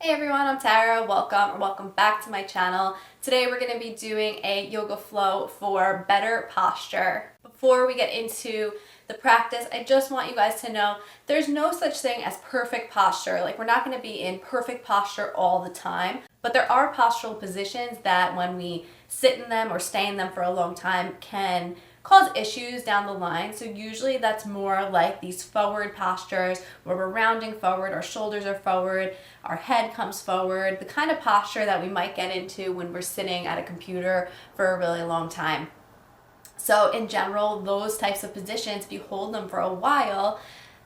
Hey everyone, I'm Tara. Welcome back to my channel. Today we're going to be doing a yoga flow for better posture. Before we get into the practice, I just want you guys to know there's no such thing as perfect posture. Like, we're not going to be in perfect posture all the time, but there are postural positions that when we sit in them or stay in them for a long time can cause issues down the line. So usually that's more like these forward postures where we're rounding forward, our shoulders are forward, our head comes forward, the kind of posture that we might get into when we're sitting at a computer for a really long time. So in general, those types of positions, if you hold them for a while,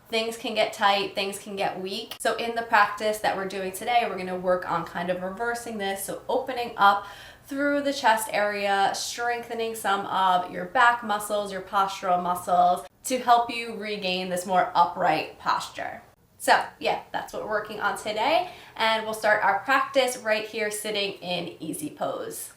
things can get tight, things can get weak. So in the practice that we're doing today, we're going to work on kind of reversing this. So opening up through the chest area, strengthening some of your back muscles, your postural muscles to help you regain this more upright posture. So yeah, that's what we're working on today. And we'll start our practice right here sitting in easy pose.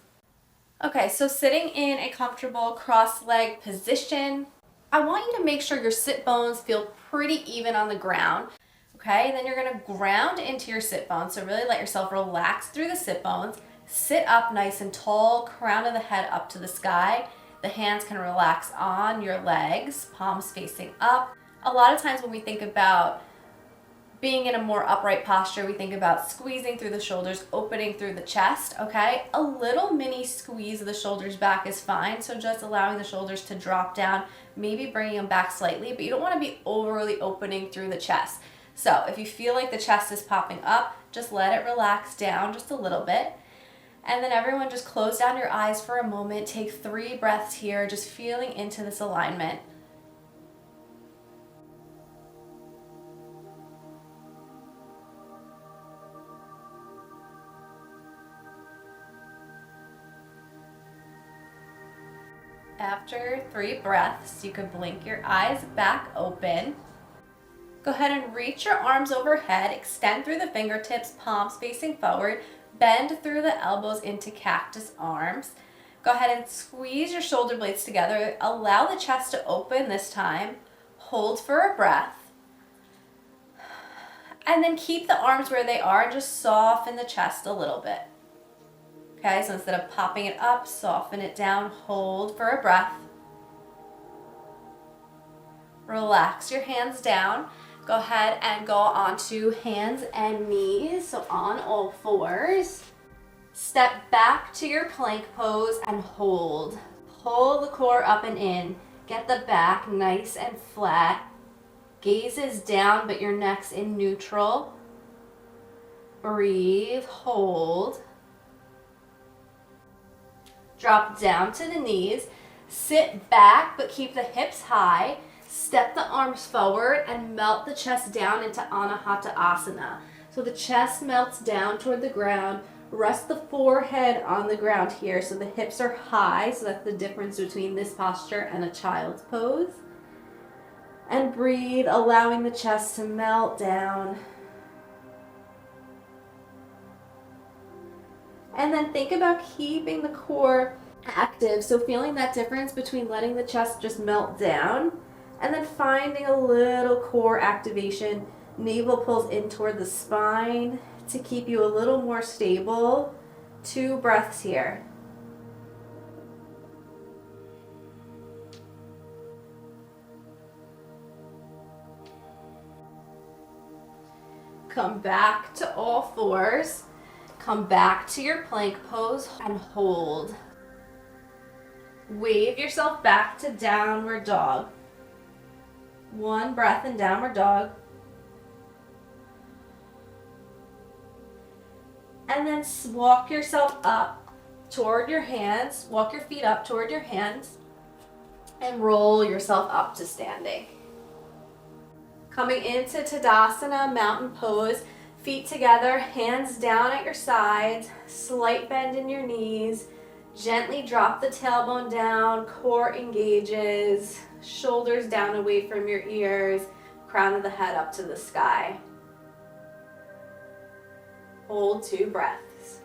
Okay, so sitting in a comfortable cross-leg position, I want you to make sure your sit bones feel pretty even on the ground. Okay, and then you're gonna ground into your sit bones. So really let yourself relax through the sit bones. Sit up nice and tall, crown of the head up to the sky. The hands can relax on your legs, palms facing up. A lot of times when we think about being in a more upright posture, we think about squeezing through the shoulders, opening through the chest, okay? A little mini squeeze of the shoulders back is fine, so just allowing the shoulders to drop down, maybe bringing them back slightly, but you don't want to be overly opening through the chest. So if you feel like the chest is popping up, just let it relax down just a little bit. And then everyone just close down your eyes for a moment, take 3 breaths here, just feeling into this alignment. After 3 breaths, you can blink your eyes back open. Go ahead and reach your arms overhead, extend through the fingertips, palms facing forward, bend through the elbows into cactus arms. Go ahead and squeeze your shoulder blades together. Allow the chest to open this time. Hold for a breath. And then keep the arms where they are and just soften the chest a little bit. Okay, so instead of popping it up, soften it down, hold for a breath. Relax your hands down. Go ahead and go onto hands and knees, so on all fours. Step back to your plank pose and hold. Pull the core up and in. Get the back nice and flat. Gaze is down, but your neck's in neutral. Breathe, hold. Drop down to the knees, sit back but keep the hips high, step the arms forward and melt the chest down into Anahata Asana. So the chest melts down toward the ground, rest the forehead on the ground here so the hips are high, so that's the difference between this posture and a child's pose. And breathe, allowing the chest to melt down. And then think about keeping the core active. So feeling that difference between letting the chest just melt down and then finding a little core activation. Navel pulls in toward the spine to keep you a little more stable. 2 breaths here. Come back to all fours. Come back to your plank pose and hold. Wave yourself back to downward dog. 1 breath in downward dog. And then walk yourself up toward your hands. Walk your feet up toward your hands and roll yourself up to standing. Coming into Tadasana, mountain pose. Feet together, hands down at your sides, slight bend in your knees, gently drop the tailbone down, core engages, shoulders down away from your ears, crown of the head up to the sky. Hold 2 breaths.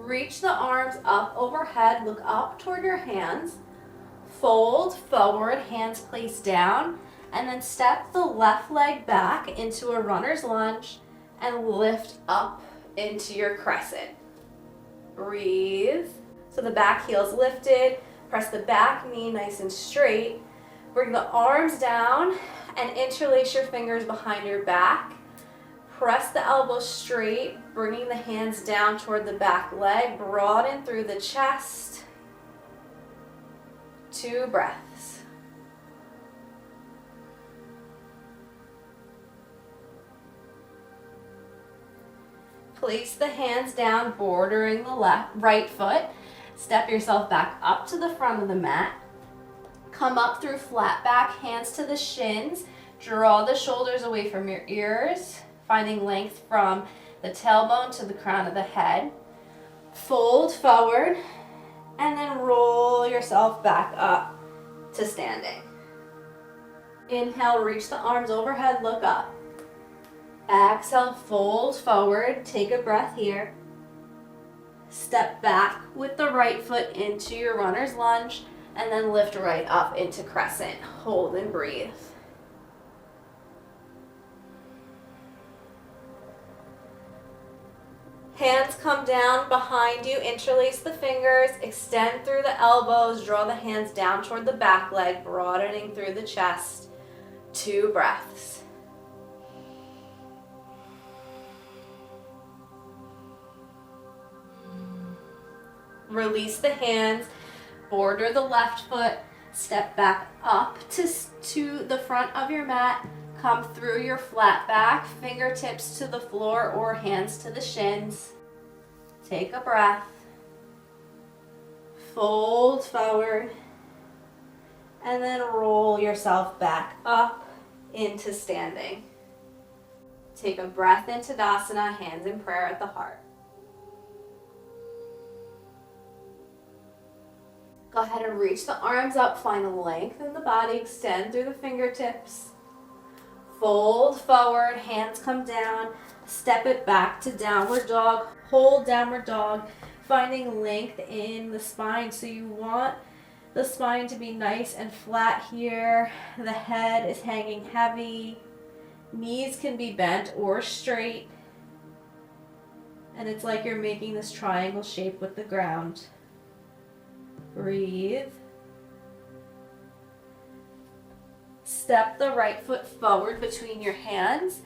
Reach the arms up overhead, look up toward your hands. Fold forward, hands placed down, and then step the left leg back into a runner's lunge and lift up into your crescent. Breathe. So the back heel's lifted, press the back knee nice and straight. Bring the arms down and interlace your fingers behind your back. Press the elbows straight, bringing the hands down toward the back leg. Broaden through the chest. 2 breaths. Place the hands down, bordering the right foot. Step yourself back up to the front of the mat. Come up through flat back, hands to the shins. Draw the shoulders away from your ears, finding length from the tailbone to the crown of the head. Fold forward, and then roll yourself back up to standing. Inhale, reach the arms overhead, look up. Exhale, fold forward, take a breath here. Step back with the right foot into your runner's lunge, and then lift right up into crescent. Hold and breathe. Hands come down behind you, interlace the fingers, extend through the elbows, draw the hands down toward the back leg, broadening through the chest. 2 breaths. Release the hands, border the left foot, step back up to the front of your mat, come through your flat back, fingertips to the floor or hands to the shins. Take a breath. Fold forward, and then roll yourself back up into standing. Take a breath into Tadasana, hands in prayer at the heart. Go ahead and reach the arms up, find a length in the body, extend through the fingertips. Fold forward, hands come down, step it back to downward dog, hold downward dog, finding length in the spine. So you want the spine to be nice and flat here. The head is hanging heavy. Knees can be bent or straight. And it's like you're making this triangle shape with the ground. Breathe. Step the right foot forward between your hands.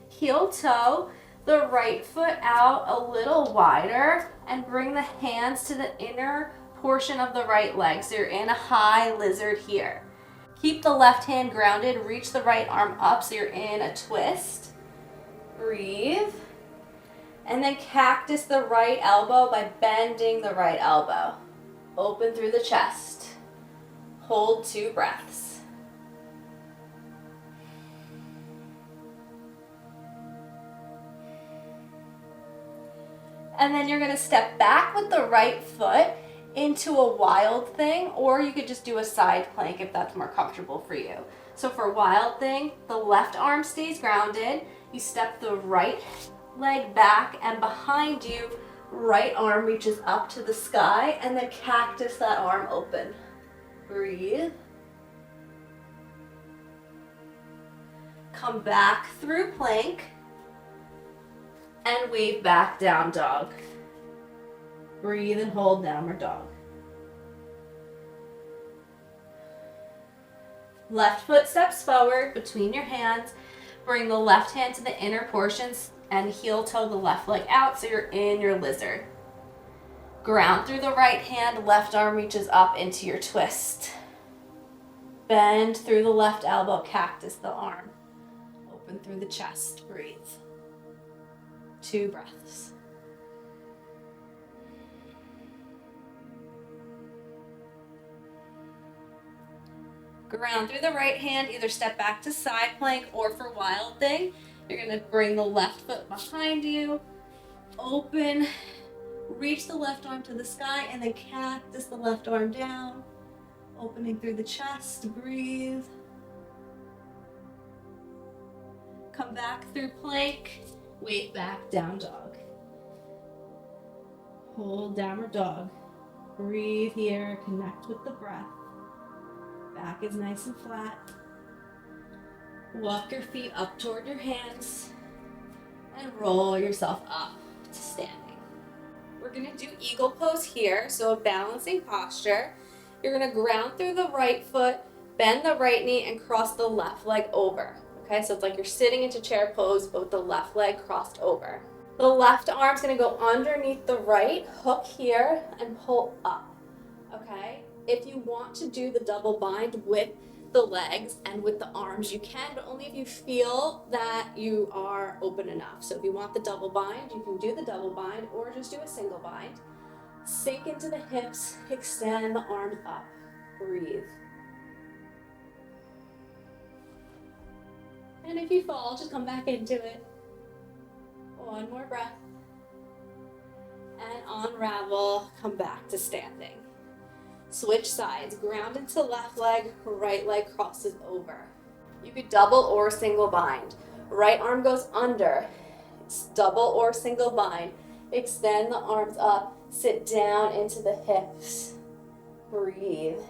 Heel toe the right foot out a little wider and bring the hands to the inner portion of the right leg. So you're in a high lizard here. Keep the left hand grounded. Reach the right arm up so you're in a twist. Breathe. And then cactus the right elbow by bending the right elbow. Open through the chest. Hold 2 breaths. And then you're going to step back with the right foot into a wild thing, or you could just do a side plank if that's more comfortable for you. So for wild thing, the left arm stays grounded. You step the right leg back, and behind you, right arm reaches up to the sky, and then cactus that arm open. Breathe. Come back through plank and wave back down dog. Breathe and hold downward dog. Left foot steps forward between your hands. Bring the left hand to the inner portions and heel toe the left leg out so you're in your lizard. Ground through the right hand, left arm reaches up into your twist. Bend through the left elbow, cactus the arm. Open through the chest, breathe. 2 breaths. Ground through the right hand, either step back to side plank or for wild thing. You're gonna bring the left foot behind you, open, reach the left arm to the sky, and then cactus the left arm down, opening through the chest, breathe. Come back through plank, wave back, down dog. Hold downward dog. Breathe here, connect with the breath. Back is nice and flat. Walk your feet up toward your hands and roll yourself up to standing. We're gonna do eagle pose here, so a balancing posture. You're gonna ground through the right foot, bend the right knee, and cross the left leg over. Okay, so it's like you're sitting into chair pose, but with the left leg crossed over. The left arm's gonna go underneath the right, hook here, and pull up. Okay, if you want to do the double bind with the legs and with the arms, you can, but only if you feel that you are open enough. So if you want the double bind, you can do the double bind or just do a single bind. Sink into the hips, extend the arms up, breathe. And if you fall, just come back into it. One more breath. And unravel, come back to standing. Switch sides, ground into left leg, right leg crosses over. You could double or single bind. Right arm goes under, double or single bind. Extend the arms up, sit down into the hips, breathe.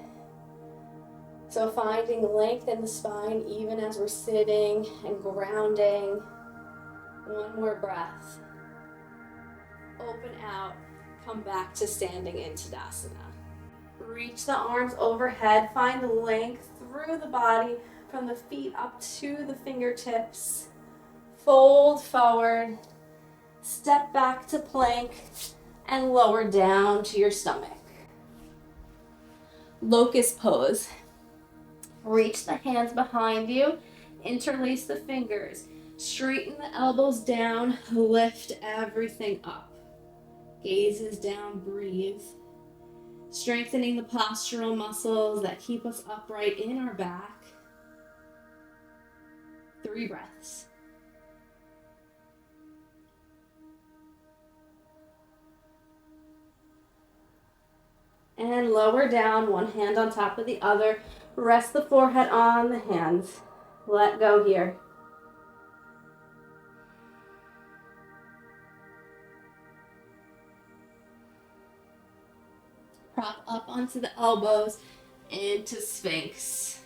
So finding length in the spine even as we're sitting and grounding. One more breath. Open out, come back to standing in Tadasana. Reach the arms overhead, find the length through the body from the feet up to the fingertips. Fold forward, step back to plank, and lower down to your stomach. Locust pose. Reach the hands behind you, interlace the fingers, straighten the elbows down, lift everything up. Gaze is down, breathe. Strengthening the postural muscles that keep us upright in our back. 3 breaths. And lower down, one hand on top of the other. Rest the forehead on the hands. Let go here. Prop up onto the elbows into Sphinx.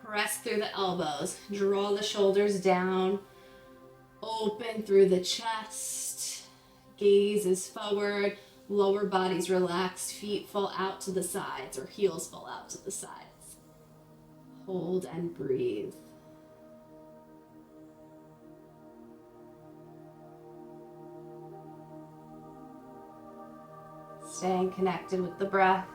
Press through the elbows. Draw the shoulders down. Open through the chest. Gaze is forward. Lower body's relaxed. Feet fall out to the sides or heels fall out to the sides. Hold and breathe. Staying connected with the breath.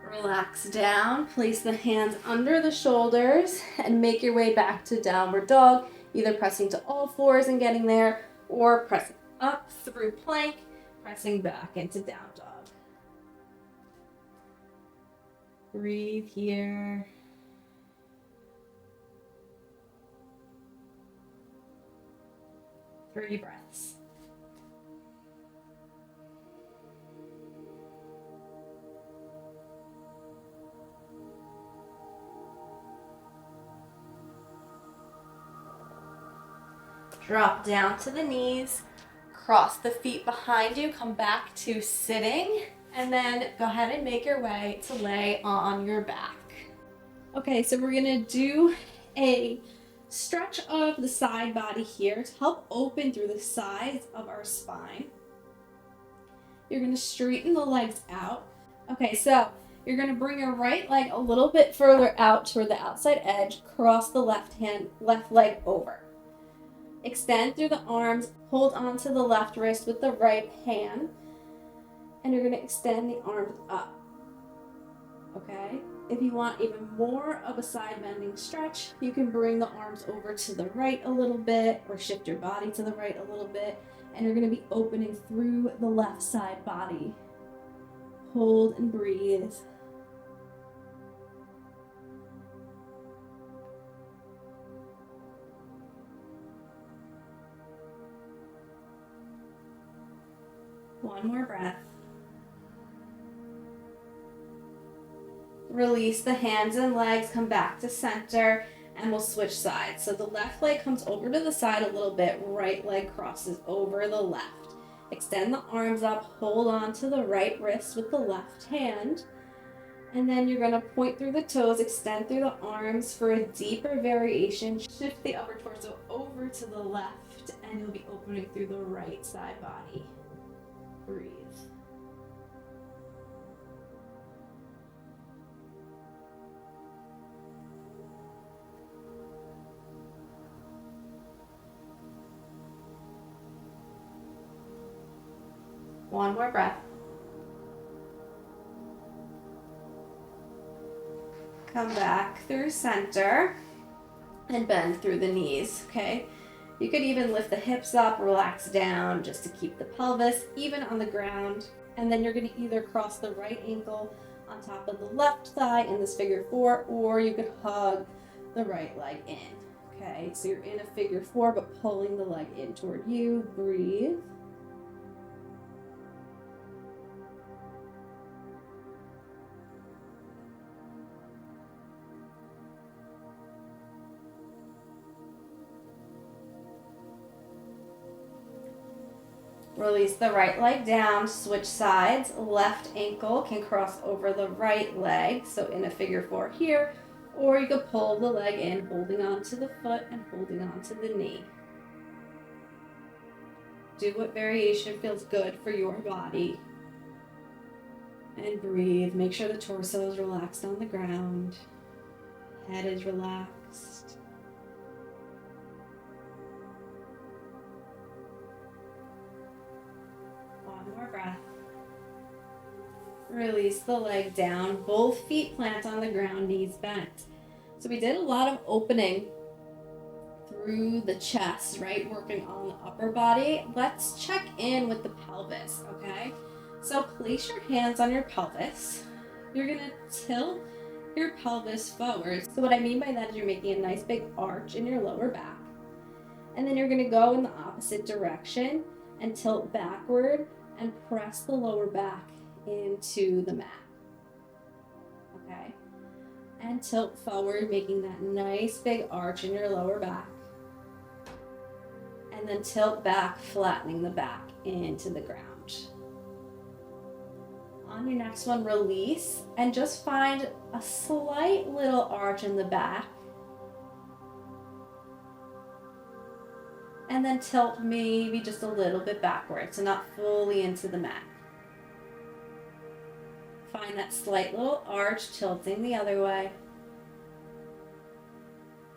Relax down, place the hands under the shoulders and make your way back to downward dog, either pressing to all fours and getting there or pressing up through plank, pressing back into down dog. Breathe here. Three breaths. Drop down to the knees, cross the feet behind you, come back to sitting, and then go ahead and make your way to lay on your back. Okay, so we're gonna do a stretch of the side body here to help open through the sides of our spine. You're gonna straighten the legs out. Okay, so you're gonna bring your right leg a little bit further out toward the outside edge, cross the left leg over. Extend through the arms, hold onto the left wrist with the right hand, and you're going to extend the arms up, okay? If you want even more of a side bending stretch, you can bring the arms over to the right a little bit or shift your body to the right a little bit, and you're going to be opening through the left side body. Hold and breathe. One more breath. Release the hands and legs, come back to center, And we'll switch sides. So the left leg comes over to the side a little bit, right leg crosses over the left. Extend the arms up, hold on to the right wrist with the left hand. And then you're gonna point through the toes, extend through the arms for a deeper variation. Shift the upper torso over to the left and you'll be opening through the right side body. Breathe. One more breath. Come back through center and bend through the knees, okay? You could even lift the hips up, relax down just to keep the pelvis even on the ground. And then you're gonna either cross the right ankle on top of the left thigh in this figure four, or you could hug the right leg in, okay? So you're in a figure four, but pulling the leg in toward you. Breathe. Release the right leg down, switch sides. Left ankle can cross over the right leg, so in a figure four here, or you could pull the leg in, holding on to the foot and holding on to the knee. Do what variation feels good for your body. And breathe. Make sure the torso is relaxed on the ground. Head is relaxed. One more breath. Release the leg down. Both feet plant on the ground, knees bent. So we did a lot of opening through the chest, right? Working on the upper body. Let's check in with the pelvis, okay? So place your hands on your pelvis. You're gonna tilt your pelvis forward. So what I mean by that is you're making a nice big arch in your lower back. And then you're gonna go in the opposite direction and tilt backward and press the lower back into the mat. Okay? And tilt forward, making that nice big arch in your lower back. And then tilt back, flattening the back into the ground. On your next one, release and just find a slight little arch in the back. And then tilt maybe just a little bit backwards, so not fully into the mat. Find that slight little arch, tilting the other way.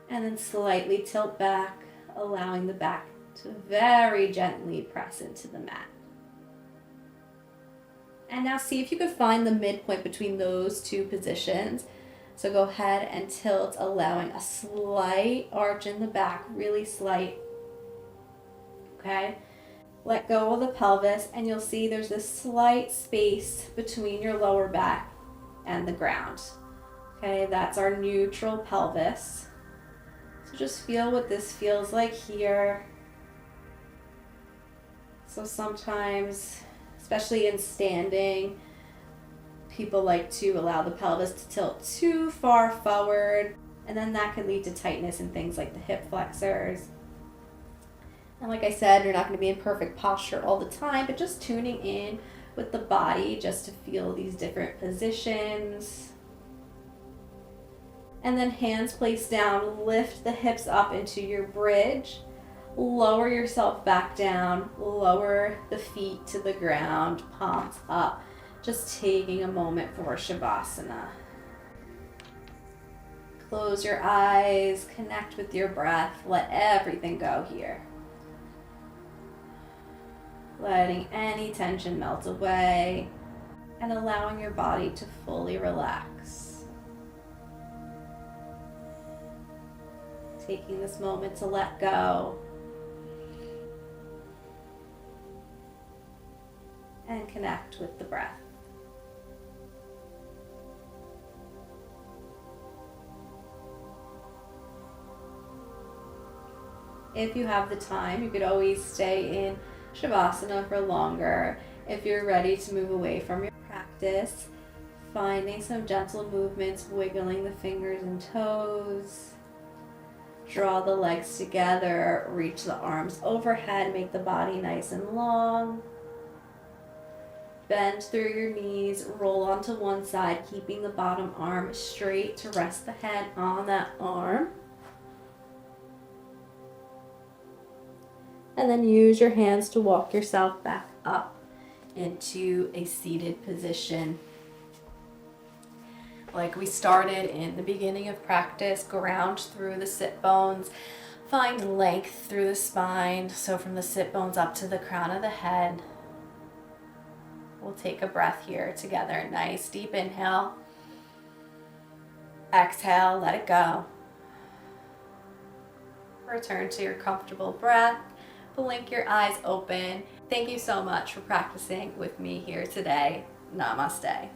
And then slightly tilt back, allowing the back to very gently press into the mat. And now see if you could find the midpoint between those two positions. So go ahead and tilt, allowing a slight arch in the back, really slight. Okay? Let go of the pelvis and you'll see there's this slight space between your lower back and the ground. Okay, that's our neutral pelvis. So just feel what this feels like here. So sometimes, especially in standing, people like to allow the pelvis to tilt too far forward, and then that can lead to tightness in things like the hip flexors. And like I said, you're not going to be in perfect posture all the time, but just tuning in with the body just to feel these different positions. And then hands placed down, lift the hips up into your bridge. Lower yourself back down, lower the feet to the ground, palms up. Just taking a moment for Shavasana. Close your eyes, connect with your breath, let everything go here. Letting any tension melt away and allowing your body to fully relax. Taking this moment to let go and connect with the breath. If you have the time, you could always stay in Shavasana for longer. If you're ready to move away from your practice, finding some gentle movements, wiggling the fingers and toes, Draw the legs together, reach the arms overhead, make the body nice and long. Bend through your knees, roll onto one side, keeping the bottom arm straight to rest the head on that arm. And then use your hands to walk yourself back up into a seated position. Like we started in the beginning of practice, ground through the sit bones, find length through the spine. So from the sit bones up to the crown of the head. We'll take a breath here together. Nice deep inhale. Exhale, let it go. Return to your comfortable breath. Blink your eyes open. Thank you so much for practicing with me here today. Namaste.